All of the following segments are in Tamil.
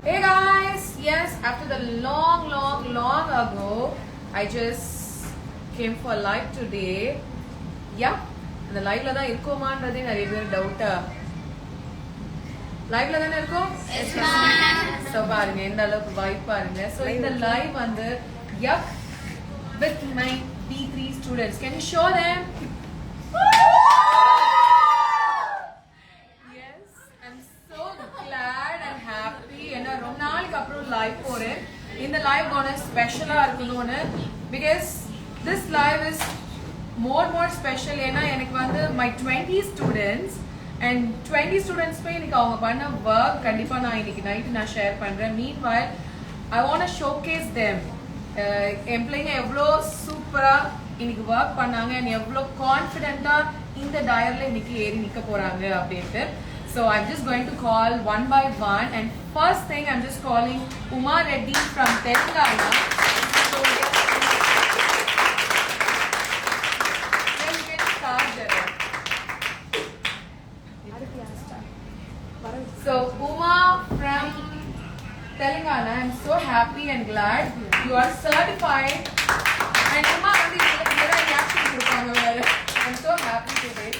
Hey guys, yes, after the long ago, I just came for a live today. Yeah, இந்த லைவ்ல தான் இருக்கோமான்றதே நிறைய பேர் டவுட்டா. லைவ்ல தானே இருக்கோம்? Yes, ma'am. So பாருங்க எந்த அளவுக்கு வைப் பாருங்க. So இந்த லைவ் வந்து yup with my D3 students. Can you show them? Yes, I'm so glad and happy. ஏன்னா ரொம்ப நாளுக்கு அப்புறம் லைவ் போறேன். இந்த லைவ் கோன ஸ்பெஷலா இருக்கணும்னு because this live is more special. ஏன்னா எனக்கு வந்து my 20 students and 20 students பே எனக்கு அவங்க பண்ண work கண்டிப்பா நான் இன்னைக்கு நைட் நான் ஷேர் பண்றேன். Meanwhile, I want to showcase them. என் பிள்ளைங்க எவ்வளோ சூப்பரா இன்னைக்கு ஒர்க் பண்ணாங்க and எவ்வளோ கான்ஃபிடென்ட்டா இந்த டயர்ல இன்னைக்கு ஏறி நிக்க போறாங்க அப்படின்ட்டு. So I'm just going to call one by one, and first thing I'm just calling Uma Reddy from Telangana. So let's get started. So Uma from Telangana, I'm so happy and glad you are certified. And Uma, I'm so happy today.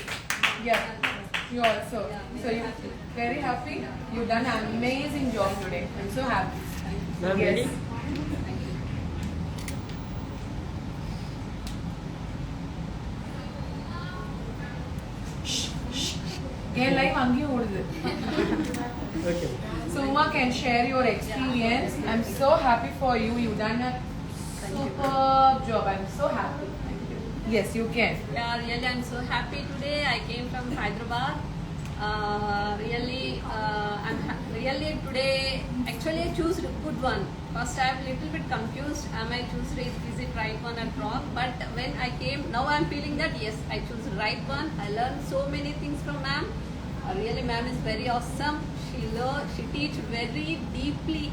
Yeah, you also. So you very happy. You've done an amazing job today. I'm so happy. Yes. Your life அங்கேயும் ஓடுது. Okay. So Uma can share your experience. I'm so happy for you. You've done a superb job. I'm so happy. Yes, you can. Yeah, really, I'm so happy today. I came from Hyderabad. Really today. Actually, I choose a good one. First, I'm a little bit confused. Am I choose is it right one or wrong? But when I came, now I'm feeling that yes, I choose the right one. I learned so many things from ma'am. Really, ma'am is very awesome. She teach very deeply,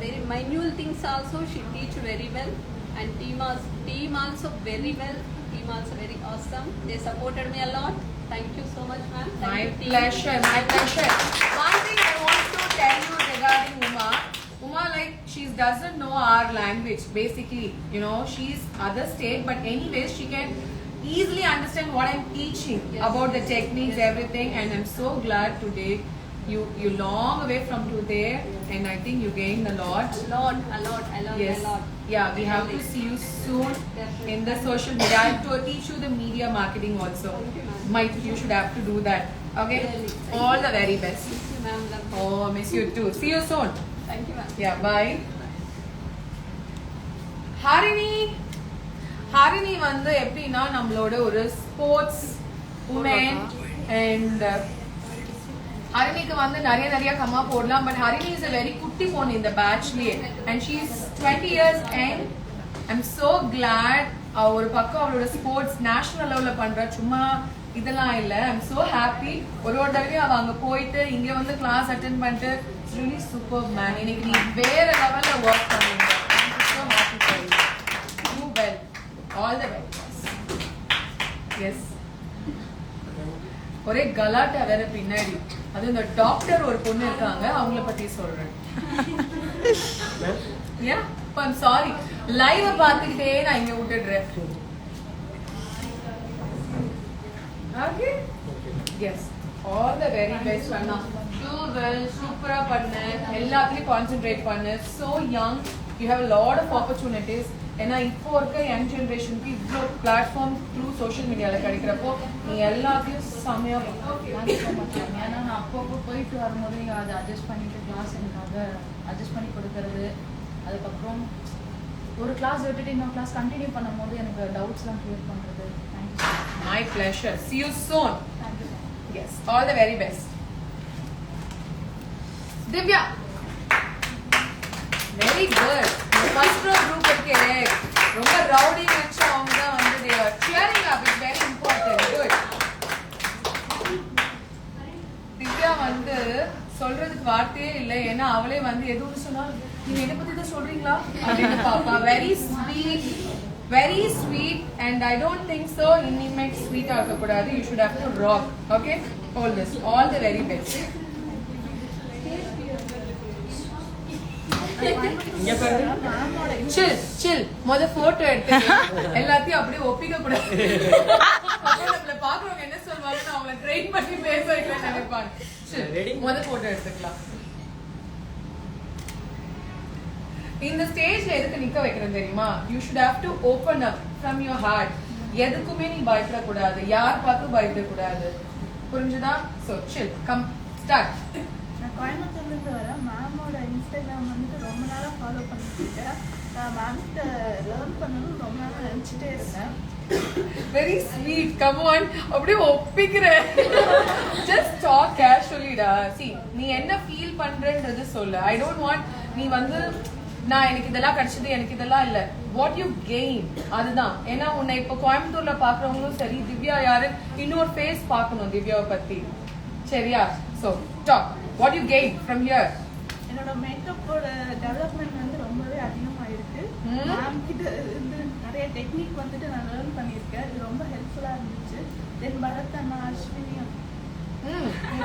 very minute things also. She teach very well, and team also very well. Team also very awesome. They supported me a lot. Thank you so much, ma'am. My pleasure. My pleasure. One thing I want to tell you regarding Uma, like she doesn't know our language. Basically, you know, she's other state, but anyways, she can easily understand what I'm teaching about the techniques, everything, and I'm so glad today. You long away from today, and I think you gained a lot. A lot. I learned Yes. a lot. Yeah, we have to see you soon in the social media. I have to teach you the media marketing also. You should have to do that. Okay? Really. All the very best. Thank you, ma'am. Love you. Oh, miss you too. See you soon. Thank you, ma'am. Yeah, bye. Harini வந்து எப்படின்னா நம்மளோட ஒரு ஸ்போர்ட்ஸ் உமன் அண்ட் ஹரிணிக்கு வந்து நிறைய கம்மா போடலாம் but Harini is a very குட்டி பொண்ணு இந்த பேட்ச்லயே and she is 20 years and I'm so glad ஒரு பக்கம் அவளோட ஸ்போர்ட்ஸ் நேஷனல் லெவல்ல பண்றா சும்மா இதெல்லாம் இல்ல ஐம் சோ ஹாப்பி ஒரு தடவையும் அவ அங்க போயிட்டு இங்க வந்து கிளாஸ் அட்டென்ட் பண்ணிட்டு இட்ஸ் ரியலி சூப்பர் மேன் இன்னைக்கு நீ வேற லெவல்ல ஒர்க் பண்ணுங்க I'm so happy for you to well all the best S ஒரே கலாட்டா வேற பின்னாடி அது இந்த டாக்டர் ஒரு பொண்ணு இருக்காங்க அவங்கள பத்தி சொல்றேன் yeah I'm sorry லைவ் பார்த்துக்கிட்டே நான் இங்க விட்டுடுறேன் okay yes all the very best Anna do well சூப்பரா பண்ணு எல்லாத்துலயும் கான்சென்ட்ரேட் பண்ணு so young you have a lot of opportunities ஏன்னா இப்போ இருக்க யங் ஜென்ரேஷனுக்கு இவ்வளோ பிளாட்ஃபார்ம் த்ரூ சோஷியல் மீடியாவில் கிடைக்கிறப்போ நீ எல்லாத்தையும் செம்மையாக ஏன்னா நான் அப்பப்போ போயிட்டு வரும்போது அதை அட்ஜஸ்ட் பண்ணிட்டு கிளாஸ் எனக்காக அட்ஜஸ்ட் பண்ணி கொடுக்கறது அதுக்கப்புறம் ஒரு கிளாஸ் விட்டுட்டு இன்னொரு கிளாஸ் கண்டினியூ பண்ணும்போது எனக்கு டவுட்ஸ்லாம் கிளியர் பண்ணுறது thank you my pleasure see you soon thank you yes all the very best Divya very good first row group இருக்கே ரொம்ப ரவுடி நினைச்சு அவங்க தான் வந்து they are cheering up it's very important good Divya வந்து சொல்றதுக்கு வார்த்தையே இல்லை ஏன்னா அவளே வந்து எதுவும் சொன்னாலும் நீங்க என்ன பத்தி தான் சொல்றீங்களா அப்படின்னு பாப்பா very sweet and I don't think so இனிமேல் ஸ்வீட்டா இருக்க கூடாது you should have to rock okay all the very best இங்க பாரு. மேமோட chill முத போட்டோ எடுத்து எல்லாத்தையும் அப்படியே ஒப்பிக்க கூடாது. நம்மள பாக்குறவங்க என்ன சொல்வாங்கன்னா அவங்கள ட்ரெயின் பண்ணி பேச வைக்கலாம்னு நினைப்பாங்க. Ready? முத போட்டோ எடுத்துக்கலாம். இந்த ஸ்டேஜ்ல எதுக்கு நிக்க வைக்கிறேன் தெரியுமா? You should have to open up from your heart. எதுக்குமே நீ பயப்பட கூடாது, யார் பார்த்து பயப்பட கூடாது. புரிஞ்சுதா? So chill, come start. நான் கோயம்புத்தூர்ல இருந்து வரேன். மேமோட இன்ஸ்டாகிராம் வந்து ரொம்ப நாளா ஃபாலோ பண்ணிட்டு இருக்கேன். நான் மேம்கிட்ட லேர்ன் பண்ணணும்னு ரொம்ப நாளா நினைச்சிட்டே இருந்தேன். Very sweet, come on. அப்படியே ஒப்பிக்கிறேன். Just talk casually டா. See, நீ என்ன ஃபீல் பண்றேன்றது சொல்லு. I don't want நீ வந்து நான் எனக்கு இதெல்லாம் கிடைச்சது எனக்கு இதெல்லாம் இல்ல. What you gain அதுதான். ஏன்னா உன்னை இப்ப கோயம்புத்தூர்ல பாக்குறவங்களும் சரி திவ்யா யாரு இன்னொரு ஃபேஸ் பார்க்கணும் திவ்யாவை பத்தி. சரியா? So talk. What you gain from here? என்னோட மேக்கப்போட டெவலப்மெண்ட் வந்து ரொம்பவே அதிகமாயிருக்கு. மேம் கிட்ட இருந்து நிறைய டெக்னிக் வந்துட்டு நான் லேர்ன் பண்ணியிருக்கேன். இது ரொம்ப ஹெல்ப்ஃபுல்லா இருந்துச்சு. தென் பரத் அண்ணா,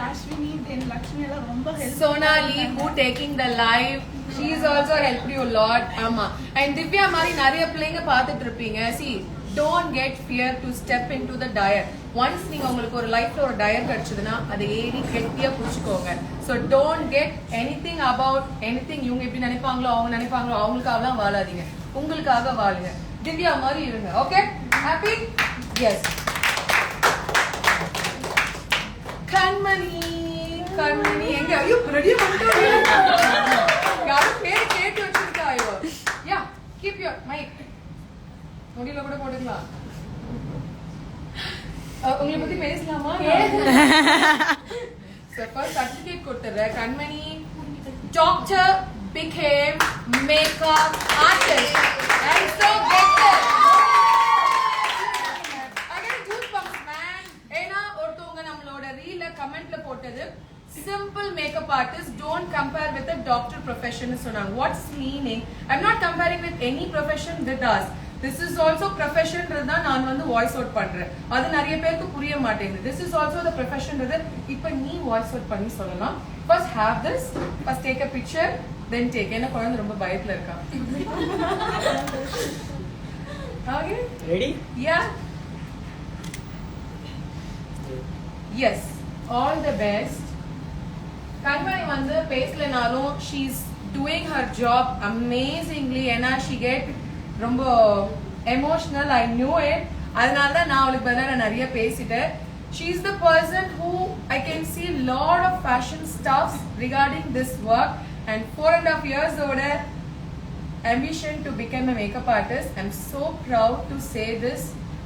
அஸ்வினி தென் லக்ஷ்மி எல்லாம் ரொம்ப help. Sonali who taking the live, she is also helped you a lot. ஆமா. And Divya மாதிரி நிறைய பிள்ளைங்க பார்த்துட்டு இருப்பீங்க. See, don't get fear to step into the diet. Once நீங்க உங்களுக்கு ஒரு லைஃப்ல ஒரு டயர் கிடைச்சதுன்னா அதை ஏறி கெட்டியா புடிச்சுக்கோங்க. So don't get anything about anything இவங்க எப்படி நினைப்பாங்களோ அவங்க நினைப்பாங்களோ அவங்களுக்காகலாம் வாழாதீங்க. உங்களுக்காக வாழுங்க. திவ்யா மாதிரி இருங்க. ஓகே? ஹாப்பி? எஸ். கண்மணி கண்மணி எங்க ஐயோ ரெடி பண்ணிட்டோம். யாரும் பேர் கேட்டு வச்சிருக்கா ஐயோ. யா கீப் யுவர் மைக். முடியல கூட போட்டுக்கலாம். உங்களை பத்தி பேசலாமா? ஃபர்ஸ்ட் சர்டிபிகேட் கொடுத்துறேன். கண்மணி doctor became makeup artist and so better. கமெண்ட்ல போட்டது simple makeup artist don't compare with a doctor profession சொன்னாங்க. What's meaning? I'm not comparing with any profession with us. This is also profession ன்றத நான் வந்து வாய்ஸ் அவுட் பண்றேன். அது நிறைய பேருக்கு புரிய மாட்டேங்குது. This is also the profession ன்றத இப்போ நீ வாய்ஸ் அவுட் பண்ணி சொல்லலாம். First have this, first take a picture, then take. என்ன குழந்தை ரொம்ப பயத்துல இருக்கா. Okay? Ready? Yeah. Yes. All the best. Kanmani வந்து பேசலனாலும் she is doing her job amazingly and she get ரொம்ப emotional. I knew it. அதனால தான் நான் அவளுக்கு பதிலா நிறைய பேசிட்டேன். She is the person who I can see lot of fashion stuffs regarding this work and 4.5 years old ambition to become a makeup artist. I'm so proud to say this.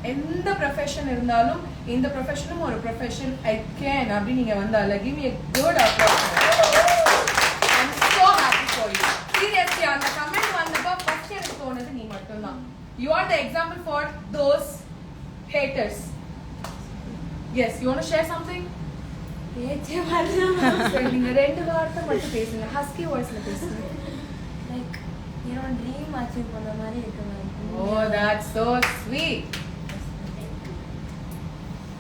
எந்த ப்ரொஃபஷன் இருந்தாலும் இந்த ப்ரொஃபஷனும் ஒரு ப்ரொஃபஷன். ஐ கேன் அப்படி நீங்க வந்தால give me a good applause. I'm so happy for you. Seriously அந்த கமெண்ட் வந்தப்ப ஃபர்ஸ்ட் எனக்கு தோணுது நீ மட்டும்தான். You are the example for those haters. Yes, you want to share something? பேச்சே வரல. நீங்க ரெண்டு வார்த்தை மட்டும் பேசுங்க. ஹஸ்கி வாய்ஸ்ல பேசுங்க. லைக் என்னோட ட்ரீம் அச்சீவ் பண்ண மாதிரி இருக்கு. Oh, that's so sweet.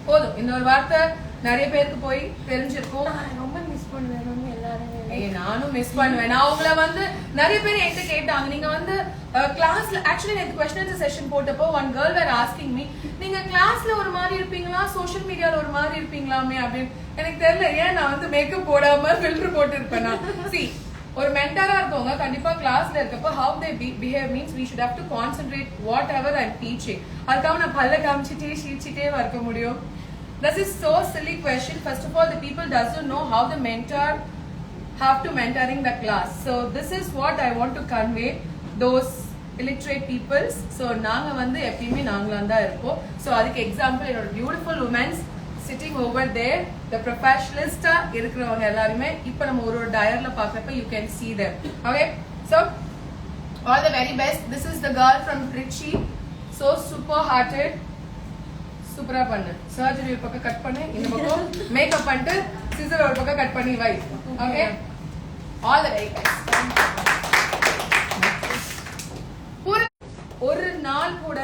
போதும் இன்னொரு வார்த்தை நிறைய பேருக்கு போய் தெரிஞ்சிருக்கும். நான் ரொம்ப மிஸ் பண்ணுவேன் எல்லாரும். நானும் மிஸ் பண்ணுவேன். நான் உங்களை வந்து நிறைய பேர் என்கிட்ட கேட்டாங்க. நீங்க வந்து கிளாஸ்ல ஆக்சுவலி நேற்று கொஸ்டின் ஆன்சர் செஷன் போட்டப்போ one girl were asking me நீங்க கிளாஸ்ல ஒரு மாதிரி இருப்பீங்களா சோஷியல் மீடியால ஒரு மாதிரி இருப்பீங்களாமே அப்படின்னு. எனக்கு தெரியல ஏன் நான் வந்து மேக்கப் போடாம ஃபில்டர் போட்டு இருப்பேன். சி ஒரு மென்டரா இருக்கவங்க கண்டிப்பா கிளாஸ்ல இருக்கப்போ how they behave means we should have to concentrate whatever I'm teaching. அதுக்காக நான் பல்ல காமிச்சிட்டே சிரிச்சிட்டே இருக்க முடியும்? This is so silly question. First of all, the people doesn't know how the mentor have to mentoring the class. So this is what I want to convey those illiterate peoples. So நாங்க வந்து எப்பயுமே நாங்களா தான் இருப்போம். So அதுக்கு எக்ஸாம்பிள் என்னோட beautiful women sitting over there, the professionalist இருக்கிறவங்க எல்லாருமே இப்போ நம்ம ஒரு டயர்ல பார்க்கறப்ப you can see them. Okay? So all the very best. This is the girl from Trichy. So super hearted. சூப்பரா பண்ணு. சர்ஜரி ஒரு பக்கம் கட் பண்ணு, இந்த பக்கம் மேக்கப் பண்ணிட்டு சிசர் ஒரு பக்கம் கட் பண்ணி வை. Okay? All the very best. ஒரு நாள் கூட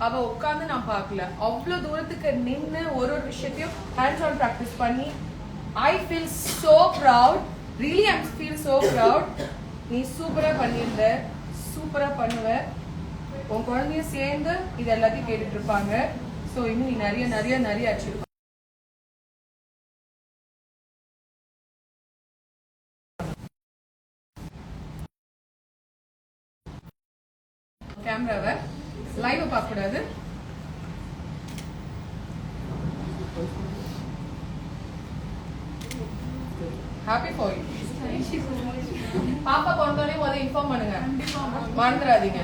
அவ உட்கார்ந்து நான் பார்க்கல. அவ்வளவு தூரத்துக்கு நின்னு ஒரு ஒரு விஷயத்தையும் ஹேண்ட்ஸ் ஆன் பிராக்டிஸ் பண்ணி I feel so proud. Really I feel so proud. நீ சூப்பரா பண்ணியிருந்த, சூப்பரா பண்ணுவ. உன் குழந்தையும் சேர்ந்து இது எல்லாத்தையும் கேட்டுட்டு இருப்பாங்க. ஸோ இன்னும் நீ நிறைய நிறைய நிறைய அச்சீவ் கேமராவை லைவ் பார்க்க கூடாது. Happy for you. பாப்பா பிறந்தோடனே முதல்ல இன்ஃபார்ம் பண்ணுங்க, மறந்துடாதீங்க.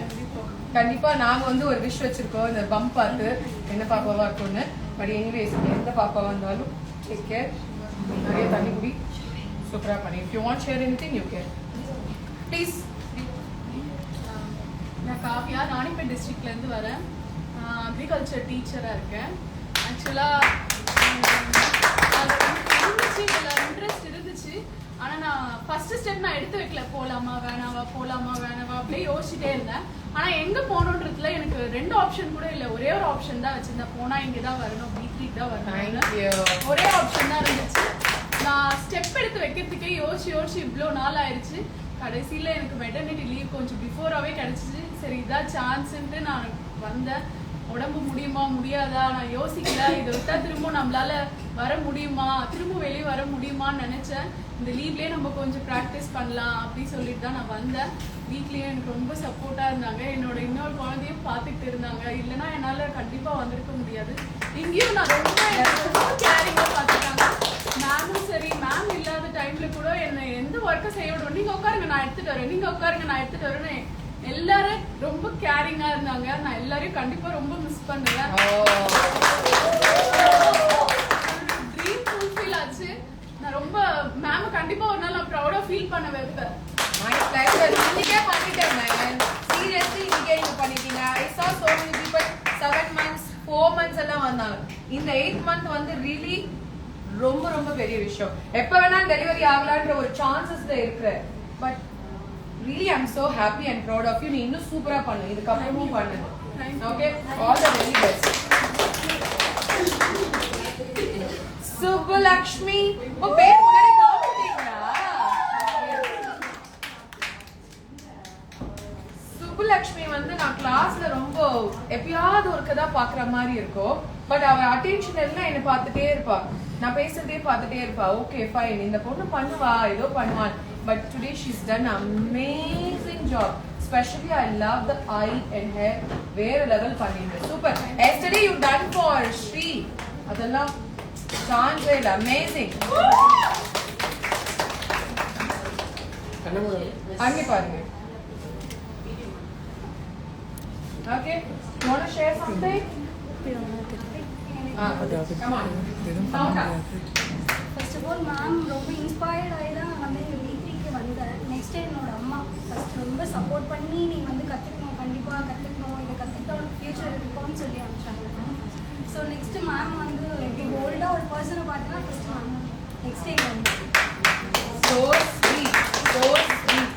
கண்டிப்பா நாங்க வந்து ஒரு விஷ் வச்சிருக்கோம் இந்த பம்ப் பார்த்து என்ன பாப்பாவா இருக்கும்னு. பட் எனிவேஸ் எந்த பாப்பாவா இருந்தாலும் டேக் கேர், நிறைய தண்ணி குடி, சூப்பரா பண்ணி. If you want share anything you can please. நான் காவியா, ராணிப்பேட் டிஸ்ட்ரிக்ட்லேருந்து வரேன். அக்ரிகல்ச்சர் டீச்சராக இருக்கேன். ஆக்சுவலாக இன்ட்ரெஸ்ட் இருந்துச்சு. ஆனால் நான் ஃபஸ்ட்டு ஸ்டெப் நான் எடுத்து வைக்கல, போகலாமா வேணாவா அப்படியே யோசிச்சுட்டே இருந்தேன். ஆனால் எங்கே போகணுன்றதுல எனக்கு 2 ஆப்ஷன் கூட இல்லை, ஒரே ஒரு ஆப்ஷன் தான் வச்சுருந்தேன். போனால் இங்கே தான் வரணும், B3 தான் வரணும், ஒரே ஆப்ஷன் தான் இருந்துச்சு. நான் ஸ்டெப் எடுத்து வைக்கிறதுக்கே யோசிச்சு இவ்வளோ நாள் ஆயிடுச்சு. கடைசியில் எனக்கு மெட்டர்னிட்டி லீவ் கொஞ்சம் பிஃபோராகவே கிடச்சிச்சு. சரி இதான் சான்ஸுன்ட்டு நான் வந்தேன். உடம்பு முடியுமா முடியாதா நான் யோசிக்கல. இதை விட்டா திரும்ப நம்மளால வர முடியுமா, திரும்ப வெளியே வர முடியுமான்னு நினைச்சேன். இந்த லீவ்லேயே நம்ம கொஞ்சம் ப்ராக்டிஸ் பண்ணலாம் அப்படின்னு சொல்லிட்டு தான் நான் வந்தேன். வீட்லேயும் எனக்கு ரொம்ப சப்போர்ட்டாக இருந்தாங்க. என்னோட இன்னொரு குழந்தையும் பார்த்துக்கிட்டு இருந்தாங்க. இல்லைன்னா என்னால் கண்டிப்பாக வந்திருக்க முடியாது. இங்கேயும் நான் ரொம்ப கேரிங்காக பார்த்துட்டாங்க. மேமும் சரி, மேம் இல்லாத டைம்ல கூட என்னை எந்த ஒர்க்கை செய்ய விடுவோம், நீங்க உட்காருங்க நான் எடுத்துட்டு வரேன், நீங்க உட்காருங்க நான் எடுத்துட்டு வரேன்னு எல்லாரும் ரொம்ப கேரிங்கா இருந்தாங்க. நான் எல்லாரையும் கண்டிப்பா ரொம்ப மிஸ் பண்ணுவேன். ட்ரீம் ஃபுல்ஃபில் ஆச்சு. நான் ரொம்ப மேம் கண்டிப்பா ஒரு நாள் நான் ப்ரௌடா ஃபீல் பண்ண வைப்பேன். இன்னைக்கே பண்ணிட்டேன் மேம், சீரியஸ்லி இன்னைக்கே நீங்க பண்ணிட்டீங்க. ஐ saw so many people 7 months 4 months எல்லாம் வந்தாங்க. இந்த 8th month வந்து ரியலி ரொம்ப ரொம்ப பெரிய விஷயம். எப்ப வேணா டெலிவரி ஆகலான்ற ஒரு சான்சஸ் தான் இருக்கு. But really I am so happy and proud of you. நீ இன்னும் சூப்பரா பண்ணு, இதுக்கு அப்புறமும் பண்ணு. Okay, all the very best. Subbulakshmi, உங்க பேர் முன்னாடி காமிட்டீங்களா? சுப்புலக்ஷ்மி வந்து நான் கிளாஸ்ல ரொம்ப எப்பயாவது ஒருக்க தான் பாக்குற மாதிரி இருக்கும். பட் அவ அட்டென்ஷன் எல்லாம் என்ன பார்த்துட்டே இருப்பா, நான் பேசுறதே பார்த்துட்டே இருப்பா. ஓகே ஃபைன், இந்த பொண்ணு பண்ணுவா, ஏதோ பண்ணுவான். But today she's ton amazing job. Especially I love the eye and hair. வேற லெவல் பண்ணிட்டு super. Yesterday you done for Shri. அதெல்லாம் சான்ஸ் இல்ல, அமேசிங். அங்கே பாருங்க. Okay, you want to share something? Come on. First of all ma'am ரொம்ப இன்ஸ்பயர்ட் ஆகி தான் வந்து வீட்டுக்கு வந்தேன். நெக்ஸ்ட் என்னோட அம்மா ஃபர்ஸ்ட் ரொம்ப சப்போர்ட் பண்ணி நீ வந்து கற்றுக்கணும், கண்டிப்பாக கற்றுக்கணும், இதை கற்றுக்கிட்டா ஒரு ஃபியூச்சர் இருக்கும்னு சொல்லி அனுப்பிச்சாங்க. ஸோ நெக்ஸ்ட் மேம் வந்து எப்படி ஓல்டாக ஒரு பர்சனை பார்த்தா ஃபர்ஸ்ட் மேம் நெக்ஸ்ட் டைம் வந்து So sweet, so sweet.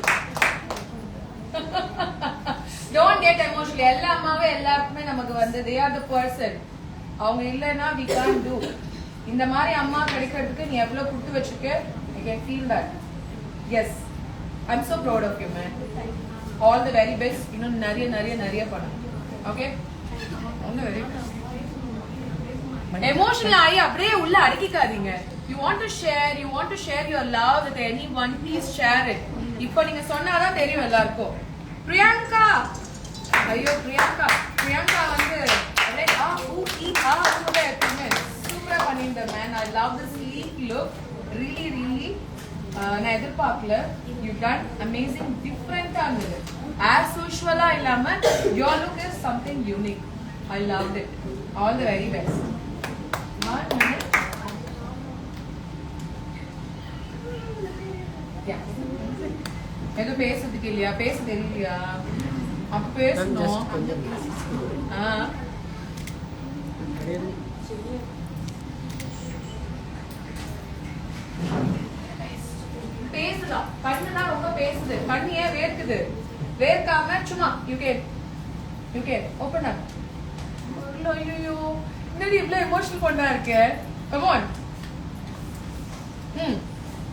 Don't get emotional. எல்லா அம்மாவே எல்லாருக்குமே நமக்கு வந்து they are the person. அவங்க இல்லைன்னா we can't do. இந்த மாதிரி அம்மா கிடைக்கிறதுக்கு நீ எவ்வளவு கொடுத்து வச்சிருக்க. I can feel that. Yes, I'm so proud of you, man. All the very best. இன்னும் நிறைய நிறைய நிறைய பண்ணணும். Okay? All the very best. Emotional ஆகி அப்படியே உள்ள அடக்கிக்காதீங்க. You want to share your love with anyone, please share it. இப்போ நீங்க சொன்னாதான் தெரியும் எல்லாருக்கும். பிரியங்கா, ஐயோ பிரியங்கா வந்து சூப்பரா பண்ணிருந்த man. I love the sleek look, really நான் எதிர்பார்க்கல. யூ டன் அமேசிங், டிஃப்ரெண்டா இருந்தது. ஆஸ் யூஷுவலா இல்லாம your look is something unique. I love it. All the very best. எதுவும் பேசுறதுக்கு இல்லையா, பேச தெரியலையா? அப்ப பேசணும். பேசலாம். கண்ணுதான் ரொம்ப பேசுது. கண்ணு ஏன் வேர்க்குது? வேர்க்காம சும்மா யூ கேன் ஓபன் அப். ஐயோ என்னடி இவ்வளவு எமோஷனல் பண்ணா இருக்கு. Come on.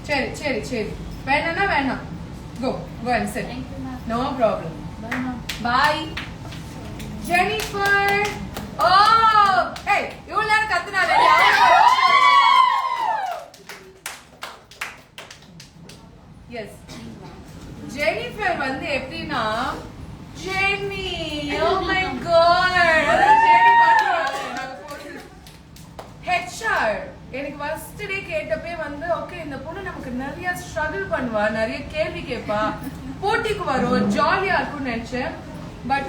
சரி வேணாம். Go and sit. Thank you, ma'am. No problem. Bye, ma'am. Bye. Jennifer. Oh, hey, இவ்வளவு நேரம் கத்துனாரு. Yes. Jennifer வந்து எப்படின்னா Jenny, oh my god. Jenny HR எனக்கு ஃபர்ஸ்ட் டே கேட்டப்பே வந்து ஓகே இந்த பொண்ணு நமக்கு நிறைய ஸ்ட்ரகிள் பண்ணுவா, நிறைய கேள்வி கேட்பா, போட்டிக்கு வரும், ஜாலியா இருக்கும்னு நினைச்சேன். But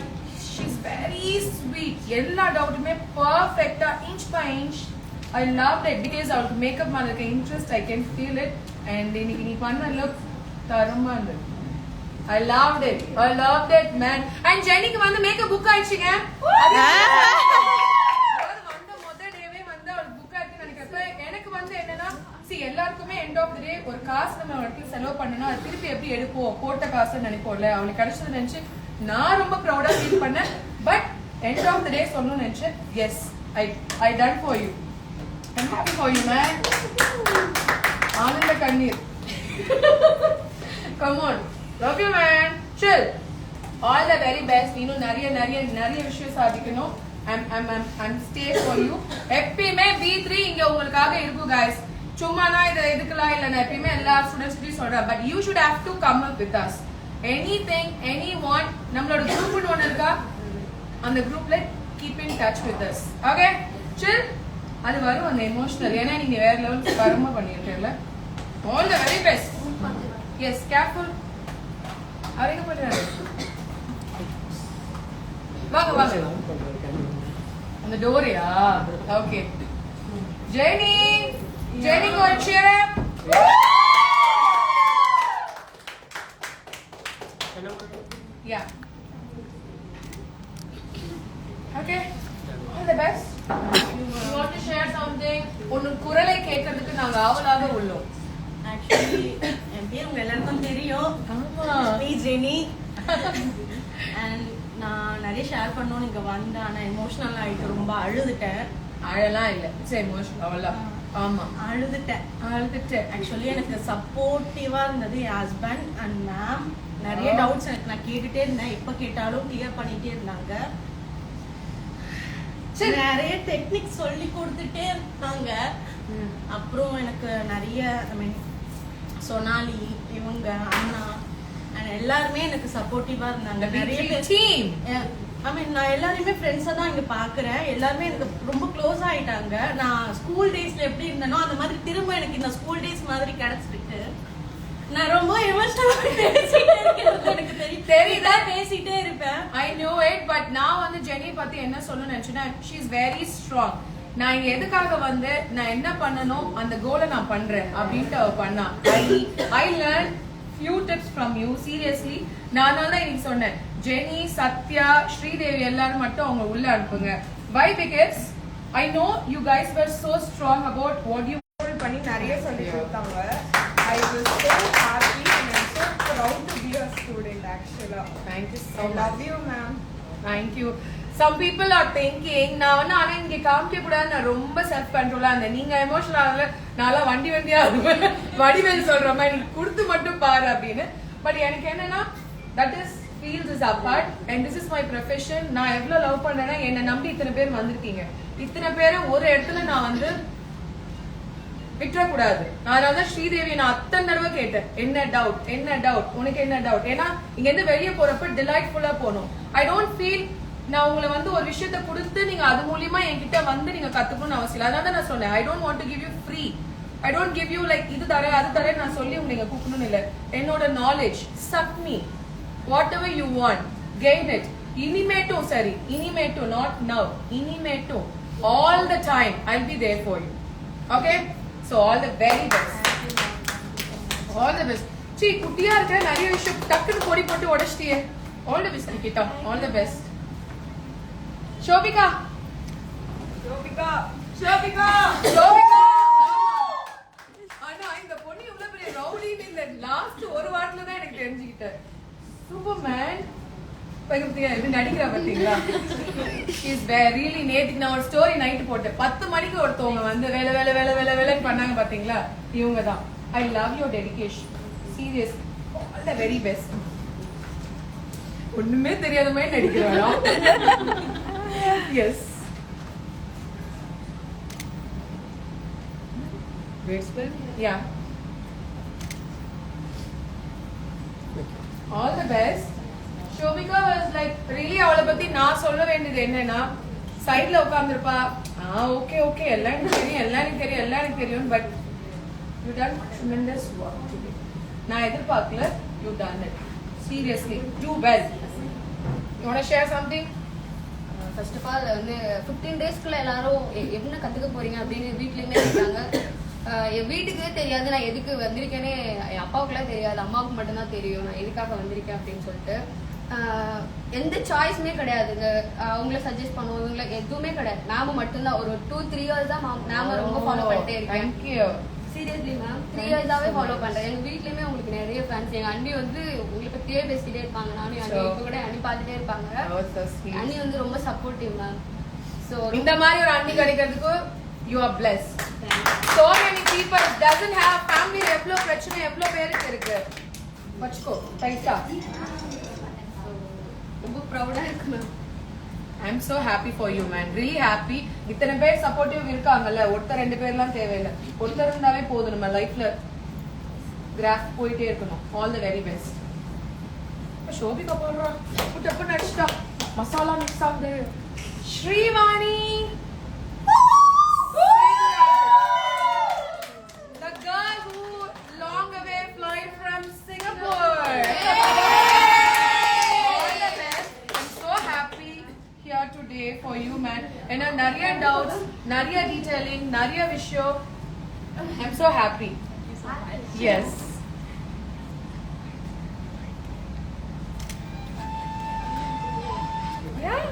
she is very sweet. எல்லா டவுட்டுமே பர்ஃபெக்ட்டா inch by inch. I love it because அவளுக்கு மேக்கப் மேல இருக்க interest I can feel it. And இன்னைக்கு நீ பண்ண லுக் தரமா இருந்தது. I loved it. I loved it, man. And Jennyக்கு வந்து மேக்கப் புக் ஆயிடுச்சுங்க. எனக்கு வந்து என்னன்னா எல்லாருக்குமே எண்ட் ஆஃப் தி டே ஒரு காசு நம்ம இடத்துல செலவு பண்ணனா அது திருப்பி எப்படி எடுப்போம், போட்ட காசு நினைப்போம்ல. அவளுக்கு கிடைச்சது நினைச்சு நான் ரொம்ப ப்ரௌடா ஃபீல் பண்ணேன். But end of the day சொல்லணும்னு நினைச்சேன். Yes, I done for you. I'm happy for you, man. ஆனந்த கண்ணீர். Come on. Love you, man. Chill. All the very best. நீனும் நிறைய விஷயம் சாதிக்கணும். I'm stay for you. எப்பயுமே V3 இங்க உங்களுக்காக இருக்கும் guys. சும்மானா இதுக்கெல்லாம் இல்ல, நான் எப்பயுமே எல்லா ஸ்டூடெண்ட்ஸ்டையும் சொல்றேன். But you should have to come up with us. Anything, anyone, நம்மளோட குரூப்னு ஒன்னு இருக்கா, அந்த குரூப்ல keep in touch with us. Okay? Chill. அது வரும் அந்த எமோஷனல். ஏன்னா நீங்க வேற லெவலுக்கு கர்மா பண்ணிருக்கீங்கல. All the very best. Yes, careful. அவரேங்க பண்றாரு. வாங்க. அந்த டோரியா? Okay. Jenny, go and cheer up. Yeah. Okay. All the best. You want to share something? உன் குரலை கேட்கிறதுக்கு நாங்க ஆவலாக உள்ளோம். ஆக்சுவலி என் பேர் உங்க எல்லாருக்கும் தெரியும். ஜெனி. அண்ட் நான் நிறைய ஷேர் பண்ணணும்னு இங்க வந்தேன். ஆனா எமோஷனல் ஆயிட்டு ரொம்ப அழுதுட்டேன். அழலாம் இல்ல, இட்ஸ் எமோஷனல். அவ்வளவுதான். ஆமா, அழுதுட்டேன். ஆக்சுவலி எனக்கு சப்போர்ட்டிவா இருந்தது என் ஹஸ்பண்ட் அண்ட் மேம். நிறைய டவுட்ஸ் எனக்கு நான் கேட்டுட்டே இருந்தேன். எப்ப கேட்டாலும் கிளியர் பண்ணிட்டே இருந்தாங்க. நிறைய டெக்னிக் சொல்லி கொடுத்துட்டே இருந்தாங்க. அப்புறம் எனக்கு நிறைய ஐ மீன் சோனாலி, இவங்க அண்ணா எல்லாருமே எனக்கு சப்போர்ட்டிவா இருந்தாங்க. நிறைய டீம் ஐ மீன் நான் எல்லாருமே ஃப்ரெண்ட்ஸா தான் இங்க பாக்குறேன். எல்லாருமே எனக்கு ரொம்ப க்ளோஸ் ஆயிட்டாங்க. நான் ஸ்கூல் டேஸ்ல எப்படி இருந்தேனோ அந்த மாதிரி திரும்ப எனக்கு இந்த ஸ்கூல் டேஸ் மாதிரி கிடைச்சிருக்கு. நான் ரொம்ப எமோஷனலா பேசிட்டே இருக்கேன். எனக்கு தெரியுதா பேசிட்டே இருப்பேன். I know it. பட் நான் வந்து ஜெனி பத்தி என்ன சொல்லணும்னு நினைச்சேன்னா ஷீ இஸ் வெரி ஸ்ட்ராங். நான் இங்க எதுக்காக வந்து நான் என்ன பண்ணணும் அந்த கோலை நான் பண்றேன் அப்படின்ட்டு அவ பண்ணா. I learn few tips from you. Seriously, நான் தான் இன்னைக்கு சொன்னேன் ஜெனி, சத்யா, ஸ்ரீதேவி எல்லாரும் மட்டும் அவங்க உள்ள அனுப்புங்க. Why? Because I know you guys were so strong about what you பண்ணி நிறைய சொல்லி கொடுத்தாங்க. I was so happy and I'm so proud to be a student actually. Thank you so I much. love you ma'am. Thank you. Some people are thinking நான் வந்து ஆனா இங்க காமிக்க கூடாது, நான் ரொம்ப செல்ஃப் கண்ட்ரோலா இருந்தேன். நீங்க எமோஷனல் ஆகல, நான்லாம் வண்டியா இருப்பேன். வடிவேல் சொல்ற மாதிரி நீ கொடுத்து மட்டும் பாரு அப்படின்னு. பட் எனக்கு என்னன்னா that is feels is apart and this is my profession. நான் எவ்வளவு லவ் பண்றேன்னா என்னை நம்பி இத்தனை பேர் வந்திருக்கீங்க. இத்தனை பேரை ஒரு இடத்துல நான் வந்து விட்டுறக்கூடாது. அதனால தான் ஸ்ரீதேவி நான் அத்தனை தடவை கேட்டேன், என்ன டவுட் உனக்கு என்ன டவுட். ஏன்னா இங்க இருந்து வெளியே போறப்ப டிலைட்ஃபுல்லா போகணும். ஐ டோன்ட் ஃபீல் நான் உங்களை வந்து ஒரு விஷயத்த கொடுத்து நீங்க அது மூலியமா என்கிட்ட வந்து நீங்க கத்துக்கணும்னு அவசியம் இல்லை. அதனால தான் நான் சொன்னேன் I don't want to give you free. I don't give you like இது தரேன் அது தரேன் நான் சொல்லி உங்களை இங்க கூப்பிடணும்னு இல்லை. என்னோட knowledge suck me what ever you want gain it. இனிமேட்டும் சரி, இனிமேட்டும் நாட் நவ், இனிமேட்டும் all the time I will be there for you. Okay, so all the very best. All the best. சீ குட்டியா இருக்க நிறைய விஷயம் டக்குன்னு பொடி போட்டு உடச்சிட்டியே. ஆல் த பெஸ்ட் கிட்டா. All the best. Shobika. ஆனா இந்த பொண்ணு இவ்வளவு பெரிய ரவுடின்னு இந்த லாஸ்ட் ஒரு வாரத்துல தான் எனக்கு தெரிஞ்சுக்கிட்டேன். சூப்பர்மேன். பையன்தியா இது நடிக்கிறா பாத்தீங்களா? She is really நேத்துக்கு நான் ஒரு ஸ்டோரி நைட் போட்டேன். 10 மணிக்கு ஒருத்தவங்க வந்து வேலை பண்ணாங்க பாத்தீங்களா? இவங்க தான். I love your dedication. Seriously. All the very best. ஒண்ணுமே தெரியாத மாதிரி நடிக்கிறாளா? S. Graceful? Yeah. All the best. Shobika was like really அவளை பத்தி நான் சொல்ல வேண்டியது என்னன்னா சைடுல உட்கார்ந்திருப்பா. ஓகே ஓகே எல்லாம் எனக்கு தெரியும் but you done tremendous work today. நான் எதிர்பார்க்கல, you done it. Seriously, do well. You want to share something? First of all வந்து 15 டேஸ்க்குள்ள எல்லாரும் என்ன கத்துக்க போறீங்க அப்படின்னு வீட்லயுமே இருக்காங்க. என் வீட்டுக்கே தெரியாது நான் எதுக்கு வந்திருக்கேனே, என் அப்பாவுக்குலாம் தெரியாது, அம்மாவுக்கு மட்டும்தான் தெரியும் நான் எதுக்காக வந்திருக்கேன் அப்படின்னு சொல்லிட்டு. எந்த சாய்ஸுமே கிடையாதுங்க. அவங்கள சஜஸ்ட் பண்ணுவோம் இவங்களை எதுவுமே கிடையாது. மேம் மட்டும்தான் ஒரு 2-3 இயர்ஸ் தான் மேம் ரொம்ப ஃபாலோ பண்ணிட்டே இருக்கேன். சீரியஸ்லி மேம் 3 இயர்ஸாவே ஃபாலோ பண்றேன். எங்க வீட்லயுமே உங்களுக்கு நிறைய ஃபேன்ஸ். எங்க அண்ணி வந்து உங்களை பத்தியே பேசிட்டே இருப்பாங்க. நானும் அண்ணி இப்ப கூட அண்ணி பார்த்துட்டே இருப்பாங்க. அண்ணி வந்து ரொம்ப சப்போர்ட்டிவ் மேம். ஸோ இந்த மாதிரி ஒரு அண்ணி கிடைக்கிறதுக்கு you are blessed. So many people doesn't have family. எவ்வளவு பிரச்சனை எவ்வளவு பேருக்கு இருக்கு. வச்சுக்கோ டைட்டா. ரொம்ப ப்ரௌடா இருக்கு ma'am. I'm so happy for you man, really happy. இத்தனை பேர் சப்போர்ட்டிவ் இருக்காங்கல்ல, ஒருத்தர் 2 பேர்லாம் தேவையில்லை, ஒருத்தர் இருந்தாவே போதும் நம்ம லைஃப்ல கிராஃப் போயிட்டே இருக்கணும். All the very best. Shobika போடுறா டப்பு நடிச்சிட்டா, மசாலா மிக்ஸ் ஆகுது. Srivani the girl who long away fly from Singapore. Here today for you man. And nariya doubts, nariya detailing, nariya visho. I'm so happy. Yes. Yeah.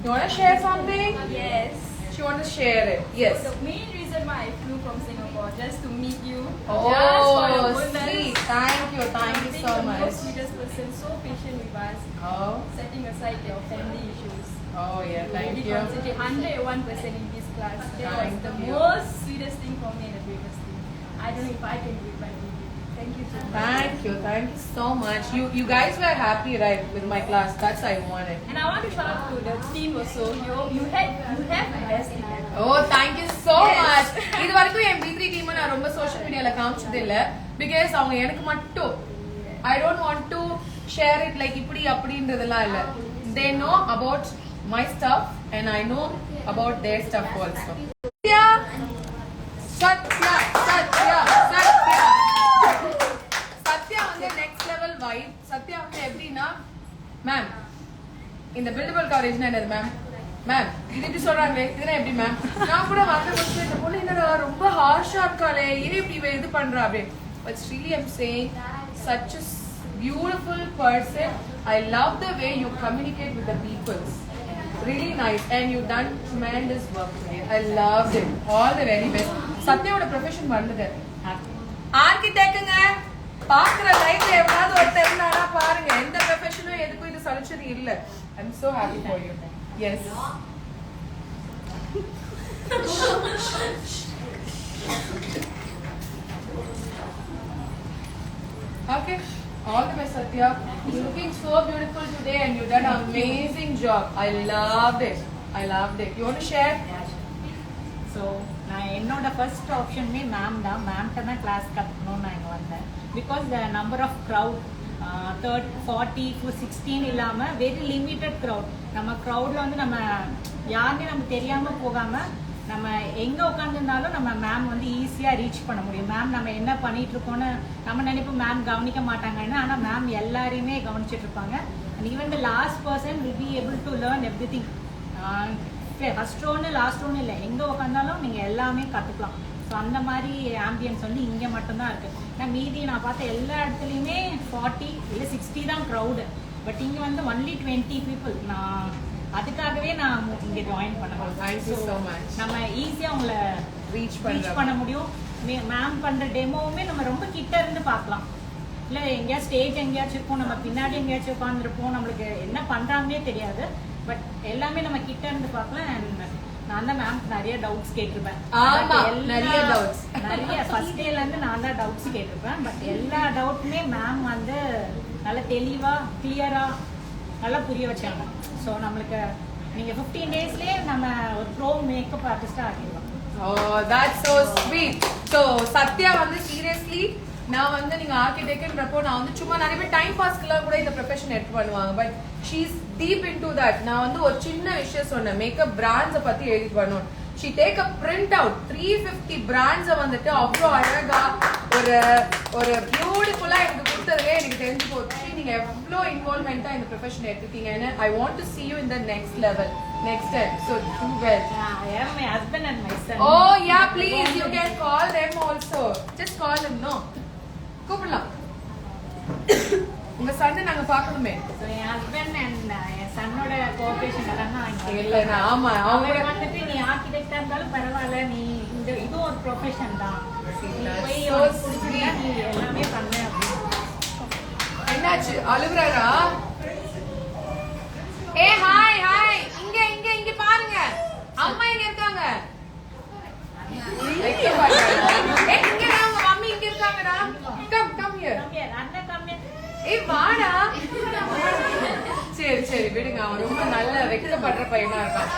You want to share something? Yes. She want to share it. Yes. The main reason why I flew from Singapore just to meet you. Oh, just for your goodness. sweet. Thank you so The much. most sweetest person, so patient with us, Oh, setting aside your family issues. oh yeah. Thank Really you. concentrate 101% in this class. That was Thank the you. most sweetest thing for me and the greatest thing. I don't know if I can do it, but I did it. Thank you so much. Thank you so much. You guys were happy, right, with my class? That's I wanted. And I want to shout out to the team also. You have the best in it. Oh, thank you so much. இது வரைக்கும் என் B3 டீம் நான் ரொம்ப சோஷியல் மீடியால காமிச்சது இல்ல, பிகாஸ் அவங்க எனக்கு மட்டும் I don't want to share it like இப்படி அப்படின்றதெல்லாம் இல்ல. They know about my stuff and I know about their stuff also. Satya வந்து next level vibe. Satya வந்து எப்படின்னா மேம் இந்த பில்டபிள் கவரேஜ்னா என்னது மேம்? மேம் இது எப்படி சொல்றாங்க, இதுனா எப்படி மேம்? நான் கூட வந்து இந்த பொண்ணு என்னடா ரொம்ப ஹார்ஷா இருக்காளே, இது இப்படி இது பண்றா அப்படி. But really I'm saying such a beautiful person. I love the way you communicate with the people. Really nice and you done tremendous work today. I loved it. All the very best. சத்யாவோட ப்ரொஃபஷன் வந்தது ஆர்கிடெக்ட்ங்க. பாக்குற லைஃப்ல எவ்வளவு ஒருத்தர் இருந்தானா பாருங்க, எந்த ப்ரொஃபஷனும் எதுக்கும் இது சலிச்சது இல்ல. I'm so happy for you. Yes. Okay. All the best, Satya. You're looking so beautiful today and you done an amazing job. I loved it. You want to share? So நான் என்னோட ஃபர்ஸ்ட் ஆப்ஷனுமே மேம் தான். மேம்கிட்ட தான் கிளாஸ் கற்றுக்கணும்னு நான் இங்கே வந்தேன். Because the number of crowd 40 to 16 இல்லாமல் வெரி லிமிட்டட் க்ரௌட். நம்ம க்ரௌடில் வந்து நம்ம யாருமே நம்ம தெரியாமல் போகாமல் நம்ம எங்கே உட்காந்துருந்தாலும் நம்ம மேம் வந்து ஈஸியாக ரீச் பண்ண முடியும். மேம் நம்ம என்ன பண்ணிட்டு இருக்கோன்னு நம்ம நினைப்போம் மேம் கவனிக்க மாட்டாங்கன்னு, ஆனால் மேம் எல்லாரையுமே கவனிச்சிட்டு இருப்பாங்க. And even the last person will be able to learn every thing. First ஒன்று லாஸ்ட் ஒன்று இல்லை, எங்கே உட்காந்தாலும் நீங்கள் எல்லாமே கற்றுக்கலாம். ஸோ அந்த மாதிரி ஆம்பியன்ஸ் வந்து இங்கே மட்டும்தான் இருக்குது. ஏன்னா மீதி நான் பார்த்த எல்லா இடத்துலையுமே 40 இல்லை 60 தான் க்ரௌடு. பட் இங்கே வந்து ஒன்லி 20 பீப்புள். நான் அதுக்காகவே நான் இங்கே ஜாயின் பண்ண. நம்ம ஈஸியாக உங்களை ரீச் பண்ண முடியும். மேம் பண்ணுற டெமோவுமே நம்ம ரொம்ப கிட்ட இருந்து பார்க்கலாம். இல்லை எங்கேயாச்சும் ஸ்டேஜ் எங்கேயாச்சும் இருக்கும், நம்ம பின்னாடி எங்கேயாச்சும் உட்காந்துருப்போம், நம்மளுக்கு என்ன பண்ணுறாங்கன்னே தெரியாது. பட் எல்லாமே நம்ம கிட்ட இருந்து பார்க்கலாம். அண்ட் நான் தான் மேம் நிறைய டவுட்ஸ் கேட்டிருப்பேன். ஆமா, நிறைய doubts. நிறைய ஃபர்ஸ்ட் டேல இருந்து நான் தான் டவுட்ஸ் கேட்டிருப்பேன். பட் எல்லா டவுட்டுமே மேம் வந்து நல்ல தெளிவா கிளியரா நல்லா புரிய வச்சாங்க. ஸோ நம்மளுக்கு நீங்க 15 டேஸ்லயே நம்ம ஒரு ப்ரோ மேக்கப் ஆர்டிஸ்டா ஆகிடலாம். Oh, that's so sweet. So Sathya வந்து சீரியஸ்லி நான் வந்து நீங்க ஆர்கிடெக்ட்ன்றப்போ நான் வந்து சும்மா நிறைய பேர் டைம் பாஸ்க்குலாம் கூட இந்த ப்ரொஃபஷன் எடுத்து பண்ணுவாங்க. But she is deep into that. நான் வந்து ஒரு சின்ன விஷயம் சொன்னேன், மேக்கப் பிராண்ட்ஸை பத்தி எழுதி பண்ணணும். She take a print out 350 பிராண்ட்ஸை வந்துட்டு அவ்வளோ அழகா ஒரு பியூட்டிஃபுல்லா எனக்கு கொடுத்ததுலே எனக்கு தெரிஞ்சு போச்சு நீங்க எவ்வளோ இன்வால்வ்மெண்டா இந்த ப்ரொஃபஷன் எடுத்துட்டீங்கன்னு. I want to see you in the next level, next step. So do well. I am my husband and my son. Oh yeah, please you can call them also. Just call them. No, கூப்பிடலாம். உங்க சன்னை நாங்க பார்க்கணுமே. So என் ஹஸ்பண்ட் அண்ட் என் சன்னோட கோஆபரேஷன் எல்லாம் இல்ல நான் ஆமா அவங்க வந்துட்டு நீ ஆர்கிடெக்டா இருந்தாலும் பரவாயில்ல, நீ இந்த இதுவும் ஒரு ப்ரொஃபஷன் தான், நீ போய் பிடிச்சிருந்தா நீ எல்லாமே பண்ண அப்படின்னு. என்னாச்சு அழுகுறாரா? ஏ ஹாய் ஹாய், இங்க இங்க இங்க பாருங்க, அம்மா இங்க இருக்காங்க. ஏ இங்க உங்க மம்மி இங்க இருக்காங்கடா. Come here. அண்ணன் கம்மியா. ஏய் வாடா. சரி சரி விடுங்க, அவன் ரொம்ப நல்ல வெக்கப்படுற பையனா இருக்கான்.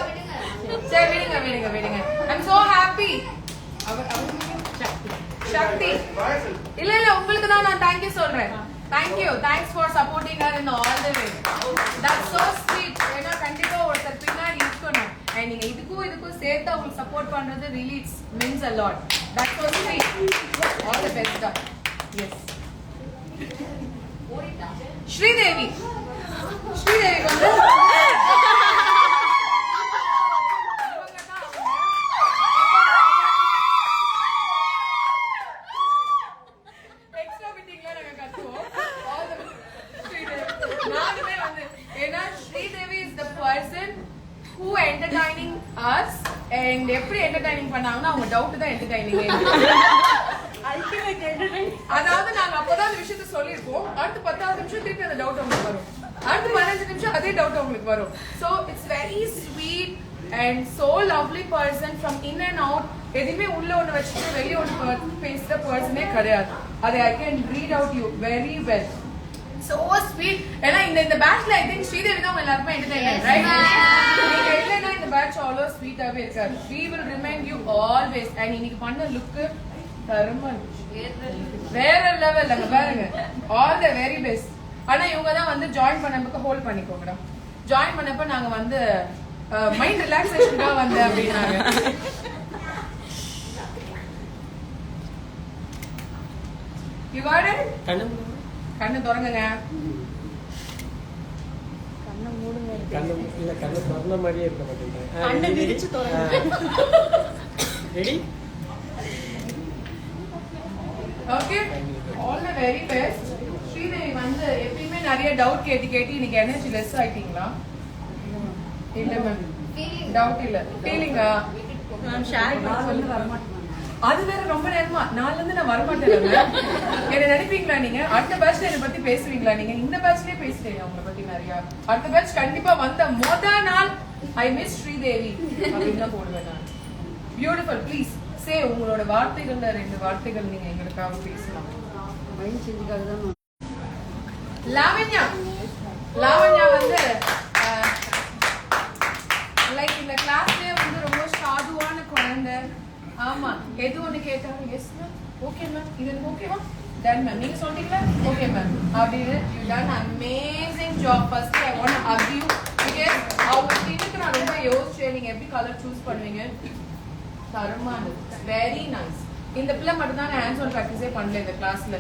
சரி விடுங்க. I'm so happy. சக்தி இல்ல உங்களுக்கு தான் நான் தேங்க்யூ சொல்றேன். Thanks for supporting her in all the way. That's so sweet. ஏன்னா கண்டிப்பா ஒருத்தர் பின்னாடி இருக்கணும். And நீங்க இதுக்கும் சேர்த்து உங்களுக்கு சப்போர்ட் பண்றது really it means a lot. That's so sweet. All the best. Yes. Sridevi வந்து எக்ஸ்ட்ரா மீட்டிங்ல நாங்க கத்துவோம். நானுமே வந்து ஏன்னா Sridevi is the person who entertaining us and எப்படி என்டர்டைனிங் பண்ணாங்கன்னா அவங்க டவுட் தான் என்டர்டைனிங். அதாவது நாங்க அப்பதான் அந்த விஷயத்த சொல்லிருப்போம், அடுத்து 10வது நிமிஷம் திருப்பி அந்த டவுட் உங்களுக்கு வரும், அடுத்து 15 நிமிஷம் அதே டவுட் உங்களுக்கு வரும். So it's very sweet and so lovely person from in and out. எதுவுமே உள்ள ஒண்ணு வச்சுட்டு வெளியே ஒண்ணு பேசுற பர்சனே கிடையாது. அதை I can read out you very well. So sweet. ஏன்னா இந்த பேட்ச்ல I think ஸ்ரீதேவி தான் எல்லாருமே என்டர்டைனர், right? நீங்க இல்லைன்னா இந்த பேட்ச் அவ்வளோ ஸ்வீட்டாவே இருக்காது. We will remind you always. and இன்னைக்கு பண்ண லுக் வேற லெவல் அங்க பாருங்க. All the very best. ஆனா இவங்க தான் வந்து ஜாயின் பண்ணப்ப ஹோல்ட் பண்ணிக்கோங்கடா. ஜாயின் பண்ணப்ப நாங்க வந்து மைண்ட் ரிலாக்ஸேஷனுக்காக வந்து அப்படின்னாங்க. You got it? கண்ணு திறங்குங்க. கண்ணு திறந்த மாதிரியே இருக்க மாட்டேங்குது. கண்ணை விரிச்சு திறங்க. Ready? Okay, all the very best. Sridevi வந்து எப்பயுமே நிறைய டவுட் கேட்டு இன்னைக்கு எனர்ஜி லெஸ் ஆயிட்டீங்களா? இல்ல மேம், டவுட் இல்ல, ஃபீலிங்கா மேம் ஷேர் பண்ணி வர மாட்டேன். அது வேற ரொம்ப நேரமா நாள்ல இருந்து நான் வர மாட்டேன். என்ன நினைப்பீங்களா நீங்க? அடுத்த பேட்ச்ல என்ன பத்தி பேசுவீங்களா நீங்க? இந்த பேட்ச்லயே பேசுறீங்க அவங்கள பத்தி நிறைய. அடுத்த பேட்ச் கண்டிப்பா வந்த முதல் நாள் ஐ மிஸ் ஸ்ரீதேவி அப்படின்னு தான் போடுவேன் நான். பியூட்டிஃபுல். ப்ளீஸ் சே உங்களோட வார்த்தைகள்ல 2 வார்த்தைகள் நீங்க எங்களுக்காக பேசலாம். லாவண்யா வந்து லைக் இந்த கிளாஸ்லயே வந்து ரொம்ப சாதுவான குழந்தை. ஆமா, எது ஒண்ணு கேட்டாலும் எஸ் மேம், ஓகே மேம், இது எனக்கு ஓகேவா, டன் மேம், நீங்க சொல்றீங்களா, ஓகே மேம் அப்படின்னு. You done amazing job. First I want to Haq you because அவங்க கிட்ட நான் ரொம்ப யோசிச்சேன் நீங்க எப்படி கலர் சூஸ் பண்ணுவீங்க. தரமானது, வெரி நைஸ். இந்த பிள்ளை மட்டும் தான் ஹேண்ட்ஸ் ஆன் ப்ராக்டிஸே பண்ணல இந்த கிளாஸ்ல.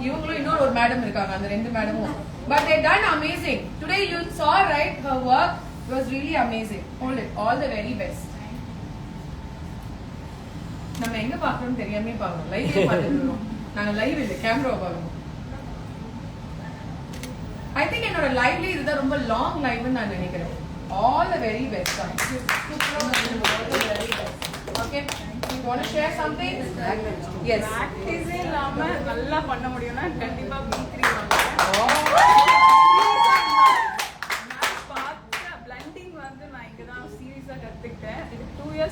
இவங்களும் இன்னொரு ஒரு மேடம் இருக்காங்க, அந்த 2 மேடமும். But they done amazing. Today you saw right her work was really amazing. Hold it. All the very best. நம்ம எங்க பாக்குறோம் தெரியாமே பாக்குறோம், லைவ்ல பாத்துறோம். நாங்க லைவ் இல்ல, கேமராவை பாக்குறோம். ஐ திங்க் என்னோட லைவ்ல இதுதான் ரொம்ப லாங் லைவ்னு நான் நினைக்கிறேன். All the very best. Okay. You want to share something? Yes. Practice இல்லாம நல்லா பண்ண முடியும்னா கண்டிப்பா B3 வாங்க. நான் பார்த்த blending வந்து நான் இங்க தான் சீரியஸா கத்துக்கிட்டேன். இது 2 years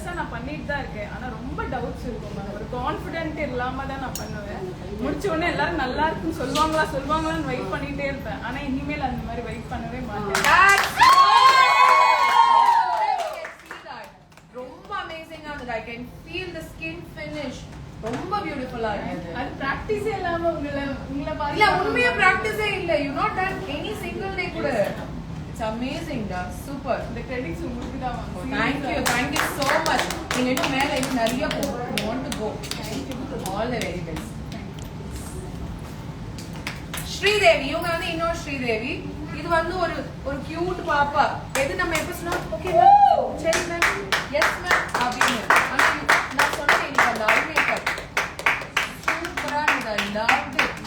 சொல்வாங்களான்னு வெயிட் பண்ணிட்டே இருப்பேன். ஆனா இனிமேல் அந்த மாதிரி வெயிட் பண்ணவே மாட்டேன். ரொம்ப அமேசிங்கா இருந்தது. I can feel the skin finish. ரொம்ப பியூட்டிஃபுல்லா இருந்தது. அது பிராக்டிஸே இல்லாம உங்களை பார்த்து இல்ல உண்மையா பிராக்டிஸே இல்ல. You not done any single day கூட. It's amazing டா. சூப்பர். இந்த கிரெடிட்ஸ் உங்களுக்கு தான் வாங்க. Thank you so much. நீங்க இன்னும் மேல இன்னும் நிறைய போகணும். You want to go. Thank you. All the very best. Sridevi இவங்க வந்து இன்னொரு ஸ்ரீதேவி. இது வந்து ஒரு கியூட் பாப்பா. எது நம்ம எப்ப சொன்னா ஓகே மேம் சரி மேம் எஸ் மேம் அப்படின்னு. ஆனா நான் சொன்னேன் இன்னைக்கு அந்த ஐ மேக்கப் சூப்பரா இருந்தது. Love it.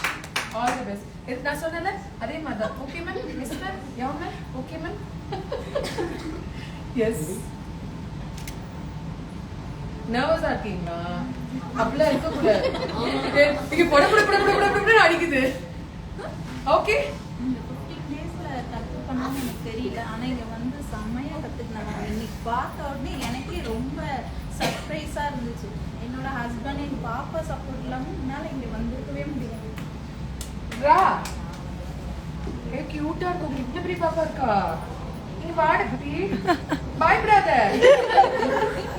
All the best. இது நான் சொன்னேன்ல அதே மாதிரி தான். Okay ma'am yes ma'am yeah ma'am okay ma'am yes. நர்வஸா இருக்கீங்களா? அப்படிலாம் இருக்கக்கூடாது. இங்க பட அடிக்குது. ஓகே இந்த 15 டேஸ்ல கற்றுக்கணும்னு எனக்கு தெரியல. ஆனா இங்க வந்து செம்மையா கத்துக்கினாங்க. இன்னைக்கு பார்த்த உடனே எனக்கே ரொம்ப சர்ப்ரைஸா இருந்துச்சு. என்னோட ஹஸ்பண்ட் என் பாப்பா சப்போர்ட் இல்லாம என்னால இங்க வந்திருக்கவே முடியாது. ரா ஏ கியூட்டா இருக்கு. உங்களுக்கு இவ்வளவு பெரிய பாப்பா இருக்கா? நீங்க வாட குட்டி பாய் பிரதர்.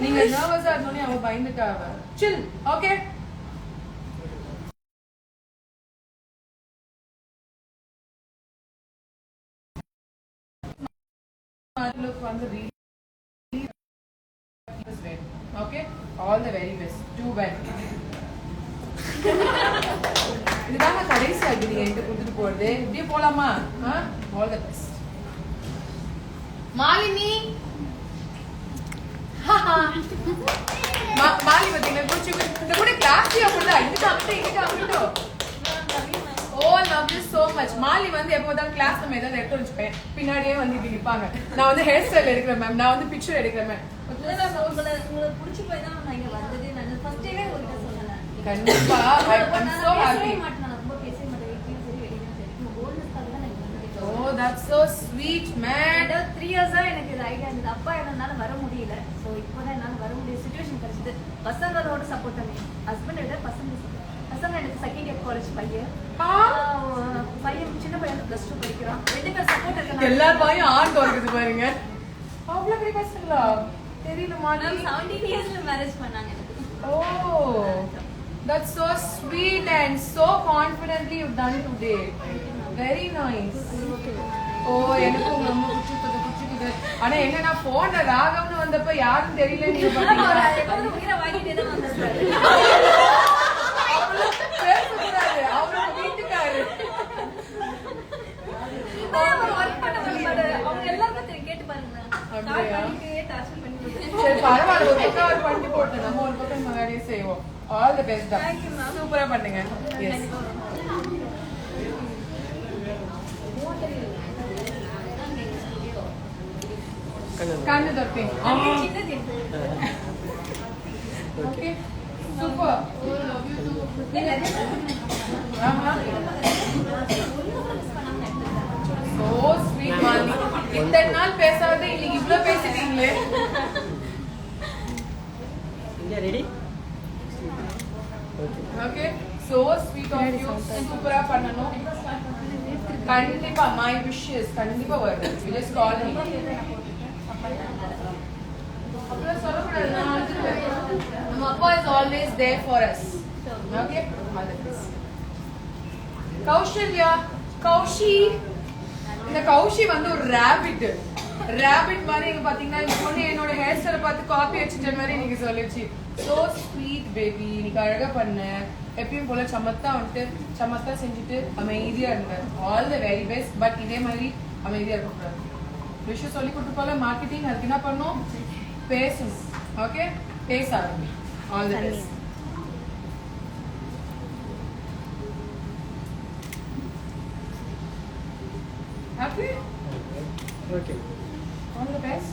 நீங்க நர்வஸா இருந்தோனே அவ பயந்துட்டாவ. சில் okay. look on the really okay all the very best too bad. இதுதாங்க கடைசி ஆகி நீங்க என்கிட்ட கொடுத்துட்டு போறது. இப்படியே போலாமா? All the best. Malini Mali பத்திங்க குச்சி இந்த கூட கிளாஸ் அப்படிதான். இதுக்கு அங்கிட்டோ oh love you so much. Mali வந்து எப்போதான் கிளாஸ் நம்ம ஏதாவது எடுத்து வச்சுப்பேன் பின்னாடியே வந்து நிற்பாங்க. நான் வந்து ஹேர் ஸ்டைல் எடுக்கிறேன் மேம். நான் வந்து பிக்சர் எடுக்கிறேன் மேம். உங்களுக்கு பிடிச்சி போய் தான் நான் இங்க வந்ததே. நான் ஃபர்ஸ்ட் டேவே உங்ககிட்ட சொன்னேன். கண்டிப்பா ஐ அம் சோ ஹாப்பி. நான் ரொம்ப பேசவே மாட்டேன். வீட்லயும் சரி வெளியிலயும் சரி. உங்க போல்ட்னஸ்க்காக தான் நான் இங்க வந்தேன். Oh that's so sweet man. 3 இயர்ஸா எனக்கு இது ஐடியா இருந்தது. அப்பா என்னால வர முடியல. சோ இப்போதான் என்னால வர முடிய சிச்சுவேஷன் கிடைச்சது. பசங்களோட சப்போர்ட் பண்ணி ஹஸ்பண்ட் விட பசங்க எனக்கு செகண்ட் இயர் காலேஜ் பையன் சின்ன பையன் +2 படிக்கிறான். 2 பேர் சப்போர்ட் இருக்கு. எல்லா பையன் ஆர்ட் இருக்குது பாருங்க. அவ்வளவு பெரிய பசங்களா தெரியல மாலி. 17 இயர்ஸ்ல மேரேஜ் பண்ணாங்க எனக்கு. Oh, that's so sweet and so confidently you've done today. Very nice. Oh, எனக்கு ரொம்ப பிடிச்சது. ஆனா என்னன்னா போன்ல ராகம்னு வந்தப்ப யாரும் தெரியல. நீங்க பாத்தீங்களா? உயிரை வாங்கிட்டே தான் வந்தாரு. பேசக்கூடாது. அவரோட வீட்டுக்காரு அவங்க எல்லாருக்கும் கேட்டு பாருங்க. சரி பரவாயில்ல. ஒரு பக்கம் அவர் பண்ணி போட்டு நம்ம ஒரு பக்கம் நம்ம வேலையை செய்வோம். All the best. சூப்பரா பண்ணுங்க. எஸ் கண்ணு தப்பி okay super. So sweet Mali. இத்தனை நாள் பேசாத இன்னைக்கு இவ்வளவு பேசிட்டீங்களே. இங்க ready okay so sweet of you. சூப்பரா பண்ணனும். கண்டிப்பா மை விஷஸ் கண்டிப்பா வருது. You just call me. அப்புறம் சொல்லக்கூடாது. நம்ம அப்பா is always there for us. Okay all the best. Kaushalya Kaushi. இந்த கௌஷி வந்து ஒரு ரேபிட் மாதிரி இங்க பாத்தீங்கன்னா இந்த பொண்ணு என்னோட ஹேர் ஸ்டைல பார்த்து காப்பி அடிச்சிட்ட மாதிரி நீங்க சொல்லிச்சு. So sweet baby. நீங்க அழகா பண்ண. எப்பயும் போல சமத்தா செஞ்சுட்டு அமைதியா இருங்க. All the very best. But இதே மாதிரி அமைதியா இருக்கக்கூடாது. விஷயம் சொல்லி கொடுத்து போல மார்க்கெட்டிங் அதுக்கு என்ன பண்ணும்? பேசணும். ஓகே பேச ஆரம்பி. All the best. Happy? Okay. All the best.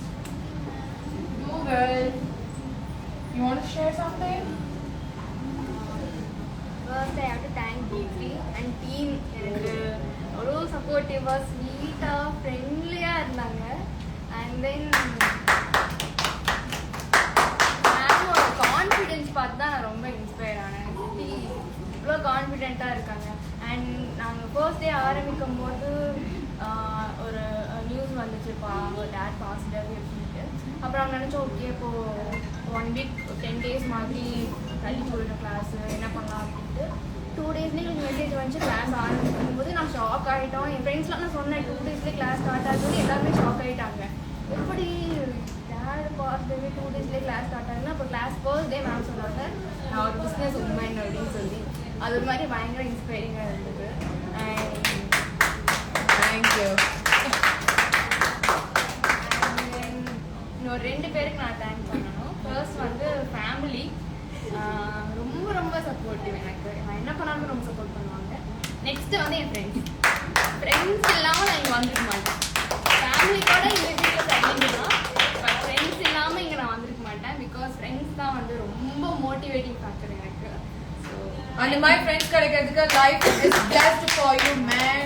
Do well. You want to share something? First, I have to thank Deeply and team. எனக்கு அவ்வளோ சப்போர்ட்டிவாக ஸ்வீட்டாக ஃப்ரெண்ட்லியாக இருந்தாங்க. அண்ட் தென் மேமோட கான்ஃபிடென்ஸ் பார்த்து தான் நான் ரொம்ப இன்ஸ்பயர் ஆனேன். இவ்வளோ கான்ஃபிடென்ட்டாக இருக்காங்க. அண்ட் நாங்கள் ஃபர்ஸ்ட் டே ஆரம்பிக்கும் போது ஒரு நியூஸ் வந்துச்சுப்பா அவங்க டேட் பாசிட்டிவ் அப்படின்ட்டு. அப்புறம் நினச்சோம் ஓகே இப்போது 1 வீக் 10 days மாதிரி தள்ளி போயிடும் கிளாஸ் என்ன பண்ணலாம் அப்படின்ட்டு. 2 daysலேயே எனக்கு மெசேஜ் வந்துச்சு கிளாஸ் ஆரம்பிக்கும் போது நான் ஷாக் ஆகிட்டோம். என் ஃப்ரெண்ட்ஸ்லாம் நான் சொன்னேன் 2 daysலேயே கிளாஸ் ஸ்டார்ட் ஆகுது, எல்லாருமே ஷாக் ஆகிட்டாங்க. எப்படி டேட் பாசிட்டிவ் 2 daysலேயே கிளாஸ் ஸ்டார்ட் ஆகுதுன்னா அப்போ கிளாஸ் ஃபர்ஸ்ட் டே மேம் சொன்னாங்க நான் ஒரு பிஸ்னஸ் உமன் அப்படின்னு சொல்லி. அது ஒரு மாதிரி பயங்கர இன்ஸ்பைரிங்காக இருந்தது. தேங்க்யூ. இன்னொரு 2 பேருக்கு நான் தேங்க் பண்ணணும். ஃபர்ஸ்ட் வந்து ஃபேமிலி ரொம்ப ரொம்ப சப்போர்ட்டிவ். எனக்கு நான் என்ன பண்ணாலும் ரொம்ப சப்போர்ட் பண்ணுவாங்க. நெக்ஸ்ட்டு வந்து என் ஃப்ரெண்ட்ஸ் இல்லாமல் நான் இங்கே வந்துருக்க மாட்டேன். ஃபேமிலி கூட இந்த வீட்டில் செட்டில் தான், பட் ஃப்ரெண்ட்ஸ் இல்லாமல் இங்கே நான் வந்திருக்க மாட்டேன். பிகாஸ் ஃப்ரெண்ட்ஸ் தான் வந்து ரொம்ப மோட்டிவேட்டிங் ஃபேக்டர் எனக்கு. And my friends கிடைக்கிறதுக்கு life is blessed for you man.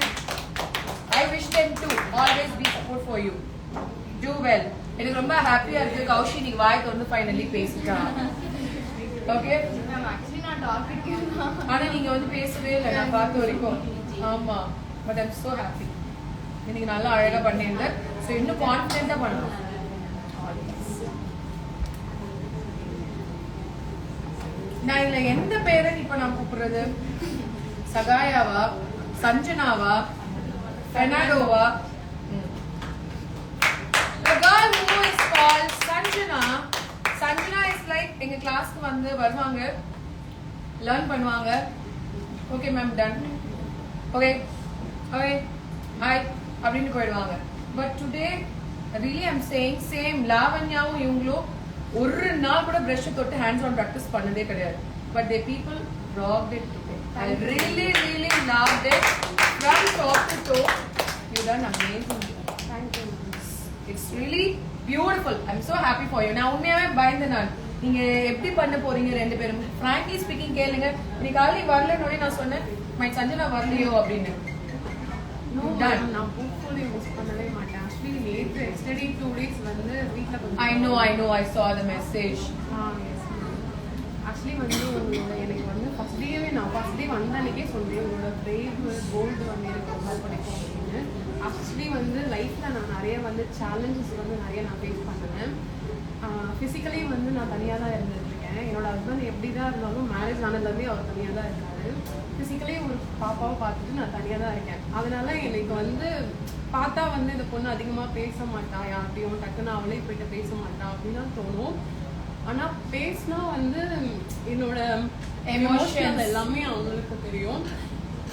I wish them to always be support for you. Do well. எனக்கு ரொம்ப ஹாப்பியா இருக்கு கௌஷி நீங்க வாய் திறந்து ஃபைனலி பேசிட்டா. ஓகே மேம் ஆக்சுவலி நான் டாக்கிங் தான். ஆனா நீங்க வந்து பேசவே இல்லை நான் பார்த்த வரைக்கும். ஆமா பட் ஐம் so happy. நீங்க நல்லா அழகா பண்ணீங்க. ஸோ இன்னும் கான்ஃபிடென்ட்டா பண்ணணும். நான் இதுல எந்த பேரை இப்ப நான் கூப்பிடுறது? சகாயாவா, சஞ்சனாவா, பெர்னாடோவா? The girl who is called Sanjana. Sanjana is like எங்க கிளாஸ்க்கு வந்து வருவாங்க, லேர்ன் பண்ணுவாங்க. Okay ma'am done. Okay okay hi அப்படின்னு போயிடுவாங்க. But today really I'm saying same லாவண்யாவும் இவங்களும் ஒரு நாள் கூட பிரஷ் தொட்டு ஹேண்ட்ஸ் ஆன் ப்ராக்டிஸ் பண்ணதே கிடையாது. But they people rocked it today. I really loved it from top to toe. You done amazing. Thank you. It's really beautiful. I'm so happy for you. நான் உண்மையாவே பயந்தேன் நான் நீங்க எப்படி பண்ண போறீங்க 2 பேரும். frankly speaking கேளுங்க. நீ காலையில வரலன்னு நான் சொன்னேன் மை சஞ்சனா வரலையோ அப்படின்னு. நான் ஹோப்ஃபுல்லி மிஸ் பண்ணவே மாட்டேன். ஆக்சுவலி நேற்று எஸ்டர்டே 2 days வந்து வீட்டில் கொஞ்சம் I know I saw the message. Actually வந்து உங்களோட எனக்கு வந்து ஃபர்ஸ்ட் டே வந்த அன்னைக்கே சொன்னேன் உங்களோட பிரேவ் போல்டு வந்து எனக்கு ரொம்ப பிடிக்கும் அப்படின்னு. ஆக்சுவலி வந்து லைஃப்பில் நான் நிறைய வந்து சேலஞ்சஸ் வந்து நிறைய நான் ஃபேஸ் பண்ணுவேன். ஃபிசிக்கலி வந்து நான் தனியாக தான் இருந்துட்டுருக்கேன். என்னோட ஹஸ்பண்ட் எப்படி தான் இருந்தாலும் மேரேஜ் ஆனதுலேருந்தே அவர் தனியாக தான் இருக்காரு. ஃபிசிக்கலி ஒரு பாப்பாவை பார்த்துட்டு நான் தனியாக தான் இருக்கேன். அதனால எனக்கு வந்து பார்த்தா வந்து இந்த பொண்ணு அதிகமாக பேச மாட்டா, யார்கிட்டையும் டக்குன்னு அவளே போயிட்டு பேச மாட்டா அப்படின்னு தான் தோணும். ஆனால் பேசினா வந்து என்னோட எமோஷனல் எல்லாமே அவங்களுக்கு தெரியும்.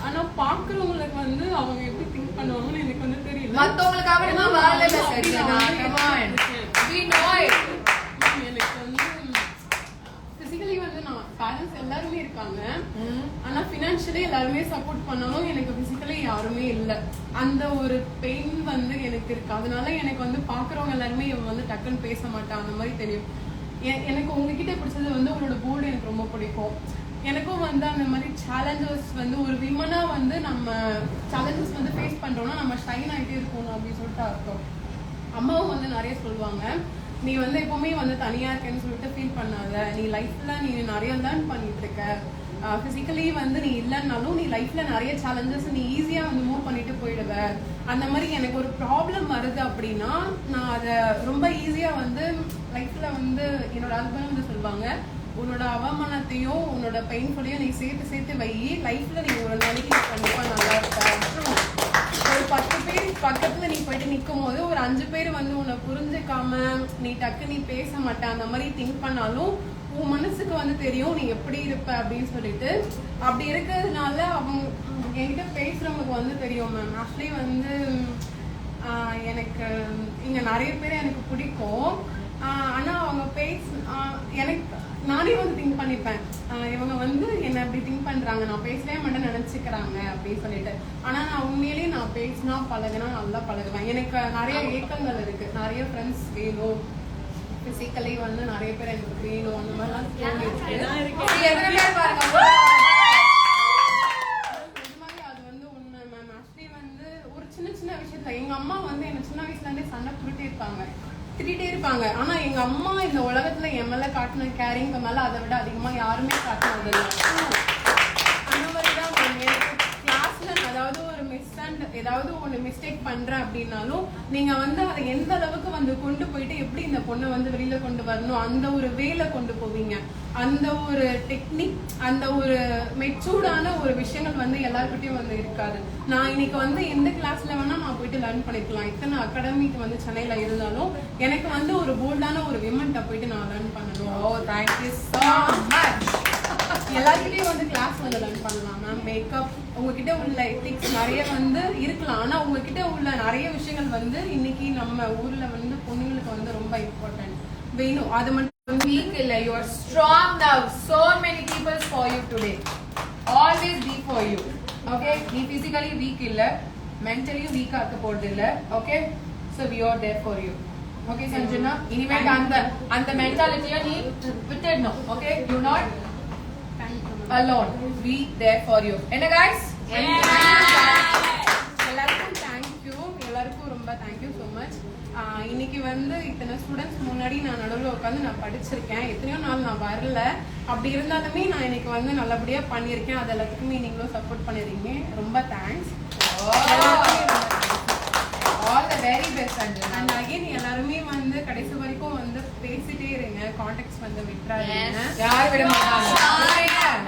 ஆனால் பார்க்குறவங்களுக்கு வந்து அவங்க எப்படி திங்க் பண்ணுவாங்கன்னு எனக்கு வந்து தெரியல. மற்றவங்களுக்காக நான் வாழவே சரியா? Come on. We know it. எனக்கு வந்து ஃபிசிக்கலி வந்து நான் பேரண்ட்ஸ் எல்லாருமே இருக்காங்க. ஆனா ஃபினான்ஷியலி எல்லாருமே சப்போர்ட் பண்ணாலும் எனக்கு ஃபிசிக்கலி யாருமே இல்லை. அந்த ஒரு பெயின் வந்து எனக்கு இருக்கு. அதனால எனக்கு வந்து பாக்குறவங்க எல்லாருமே இவன் வந்து டக்குன்னு பேச மாட்டான் அந்த மாதிரி தெரியும். எனக்கு உங்ககிட்ட பிடிச்சது வந்து உங்களோட போர்டு எனக்கு ரொம்ப பிடிக்கும். எனக்கும் வந்து அந்த மாதிரி சேலஞ்சஸ் வந்து ஒரு விமனா வந்து நம்ம சேலஞ்சஸ் வந்து ஃபேஸ் பண்றோம்னா நம்ம ஷைன் ஆகிட்டே இருக்கணும் அப்படின்னு சொல்லிட்டு அர்த்தம். அம்மாவும் வந்து நிறைய சொல்லுவாங்க நீ வந்து எப்பவுமே வந்து தனியா இருக்கேன்னு சொல்லிட்டு ஃபீல் பண்ணாத, நீ லைஃப்ல நீ நிறைய லேர்ன் பண்ணிட்டு இருக்க. ஃபிசிக்கலி வந்து நீ இல்லைன்னாலும் நீ லைஃப்ல நிறைய சேலஞ்சஸ் நீ ஈஸியா வந்து மூவ் பண்ணிட்டு போயிடுவ. அந்த மாதிரி எனக்கு ஒரு ப்ராப்ளம் வருது அப்படின்னா நான் அதை ரொம்ப ஈஸியா வந்து லைஃப்ல வந்து என்னோட ஹஸ்பண்ட் வந்து சொல்லுவாங்க உன்னோட அவமானத்தையும் உன்னோட பெயின்ஃபுல்லையும் நீ சேர்த்து வை. லைஃப்ல நீ ஒரு நாளைக்கு நீ கண்டிப்பா நல்லா இருப்ப. ஒரு 10 பேர் பக்கத்துல நீ போயிட்டு நிற்கும் போது ஒரு 5 பேர் வந்து உன்னை புரிஞ்சுக்காம நீ டக்கு நீ பேச மாட்டேன் அந்த மாதிரி திங்க் பண்ணாலும் உன் மனசுக்கு வந்து தெரியும் நீ எப்படி இருப்ப அப்படின்னு சொல்லிட்டு. அப்படி இருக்கிறதுனால அவங்க என்கிட்ட பேசுறவங்களுக்கு வந்து தெரியும் மேம். ஆக்சுவலி வந்து எனக்கு இங்க நிறைய பேர் எனக்கு பிடிக்கும். ஆனா அவங்க எனக்கு நானே வந்து திங்க் பண்ணிப்பேன் இவங்க வந்து என்ன அப்படி திங்க் பண்றாங்க, நான் பேசவே மாட்டேன்னு நினைச்சுக்கிறாங்க அப்படின்னு சொல்லிட்டு. ஆனா நான் உண்மையிலேயே நான் பேசினா பழகுனா நல்லா பழகுவேன். எனக்கு நிறைய ஏக்கங்கள் இருக்கு, நிறைய ஃப்ரெண்ட்ஸ் வேணும், பிசிக்கலி வந்து நிறைய பேர் எனக்கு வேணும் அந்த மாதிரிலாம் அது வந்து உண்மை மேம். ஆக்சுவலி வந்து ஒரு சின்ன விஷயத்துல எங்க அம்மா வந்து என்ன சின்ன வயசுல இருந்தே சண்டை திட்டிட்டே இருப்பாங்க. ஆனா எங்க அம்மா இந்த உலகத்துல என் மேல காட்டின கேரிங்க மேல அதை விட அதிகமா யாருமே காட்டினது இல்லை. அந்த மாதிரிதான் எனக்கு கிளாஸ் ஏதாவது ஒண்ணு மிஸ்டேக் பண்றேன் அப்படின்னாலும் நீங்க வந்து அதை எந்த அளவுக்கு வந்து கொண்டு போயிட்டு எப்படி இந்த பொண்ணை வந்து வெளியில கொண்டு வரணும் அந்த ஒரு வேல கொண்டு போவீங்க. அந்த ஒரு டெக்னிக், அந்த ஒரு மெச்சூர்டான ஒரு விஷயங்கள் வந்து எல்லாருக்கிட்டையும் வந்து இருக்காது. நான் இன்னைக்கு வந்து எந்த கிளாஸ்ல வேணா நான் போயிட்டு லேர்ன் பண்ணிக்கலாம். இத்தனை அகாடமிக்கு வந்து சென்னையில இருந்தாலும் எனக்கு வந்து ஒரு போல்டான ஒரு விமன்ட்ட போயிட்டு நான் லேர்ன் பண்ணணும். ஓ தேங்க்யூ ஸோ மச். எல்லாருக்கிட்டையும் வந்து கிளாஸ் வந்து லேர்ன் பண்ணலாம் மேம். மேக்கப் உங்ககிட்ட உள்ள எத்திக்ஸ் நிறைய வந்து இருக்கலாம், ஆனா உங்ககிட்ட உள்ள நிறைய விஷயங்கள் வந்து இன்னைக்கு நம்ம ஊர்ல வந்து பொண்ணுங்களுக்கு வந்து ரொம்ப இம்பார்ட்டன்ட் வேணும். அது மட்டும் Weak illa, you are strong now. So many people for you today. Always be for you. Okay? Be physically weak illa, mentally weak aakka podilla. Okay? So we are there for you. Okay, Sanjana? Inimate and the mentality nee vitedno. Okay? You not alone. Be there for you. Enna guys? எல்லாருக்கும் தேங்க்யூ. எல்லாருக்கும் ரொம்ப தேங்க்யூ ஸோ மச். இன்னைக்கு வந்து இத்தனை ஸ்டூடெண்ட்ஸ் முன்னாடி நான் நடுவில் உட்காந்து நான் படிச்சிருக்கேன். எத்தனையோ நாள் நான் வரல. அப்படி இருந்தாலுமே நான் இன்னைக்கு வந்து நல்லபடியா பண்ணியிருக்கேன். அது எல்லாத்துக்குமே நீங்களும் சப்போர்ட் பண்ணிருக்கீங்க. ரொம்ப thanks. All the very best, Sanjana. And again எல்லாருமே வந்து கடைசி வரைக்கும் வந்து பேசிட்டே இருங்க. கான்டாக்ட்ஸ் வந்து விட்டுறாதீங்க. யார் விட மாட்டாங்க.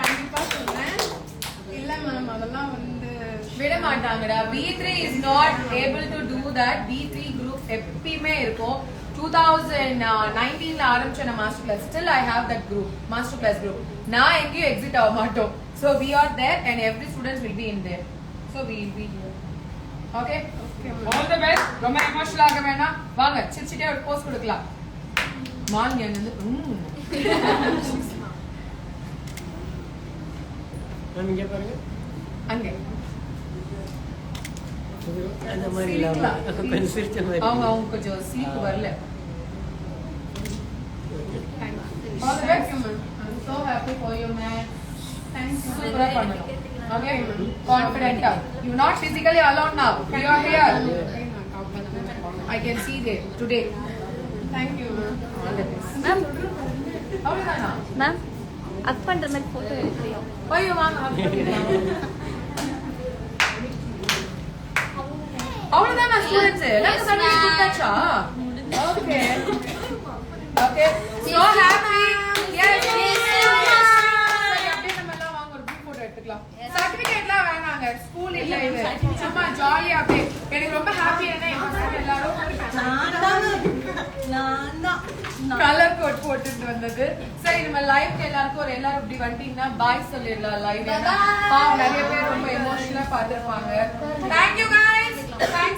கண்டிப்பா சொல்றேன். இல்ல மேம் அதெல்லாம் வந்து விட மாட்டாங்கடா. B3 is not able to do that. B3 group எப்பயுமே இருக்கும். 2019ல ஆரம்பிச்ச master class still I have that group, master class group. நான் எங்கேயும் எக்ஸிட் ஆக மாட்டோம். So we are there and every student will be in there. So we will be here. Okay? All the best. ரொம்ப எமோஷனல் ஆக வேணாம். வாங்க சிரிச்சிட்டே ஒரு போஸ்ட் கொடுக்கலாம். மான் வந்து மேம் இங்கே பாருங்க. அங்கே அந்த மாதிரி இல்லாம கொஞ்சம் சிரிச்ச மாதிரி. அவங்க கொஞ்சம் ஸ்லீப் வரல. All the best, ma'am. I'm so happy for you, man. Thank you. சூப்பரா பண்ணணும். Okay? Confident. You not physically alone now. You are here. I can see there today. Thank you, ma'am. All the best. Ma'am அவ்வளவுதானா? மேம் அக் பண்ற மாதிரி போட்டோ எடுக்கிறியா? ஐயோ வாங்க. அவ்வளவுதானா ஸ்டூடண்ட்ஸ்? எல்லாரும் service கொடுத்தாச்சா? Okay. Okay. So happy. Yes. அப்படியே நம்ம எல்லாம் வாங்க ஒரு group photo எடுத்துக்கலாம். சர்டிபிகேட்லாம் வேணாங்க. ஸ்கூல் இல்ல இது. சும்மா ஜாலியா அப்படியே. எனக்கு ரொம்ப ஹாப்பி என்ன எல்லாரும் கலர் கோட் போட்டுட்டு வந்தது. சரி நம்ம லைவ்க்கு எல்லாருக்கும் எல்லாரும் இப்படி வந்துட்டீங்கன்னா பாய் சொல்லிடலாம். லைவ் நிறைய பேர் ரொம்ப எமோஷனலா பாத்துருப்பாங்க. Thank you guys. Thanks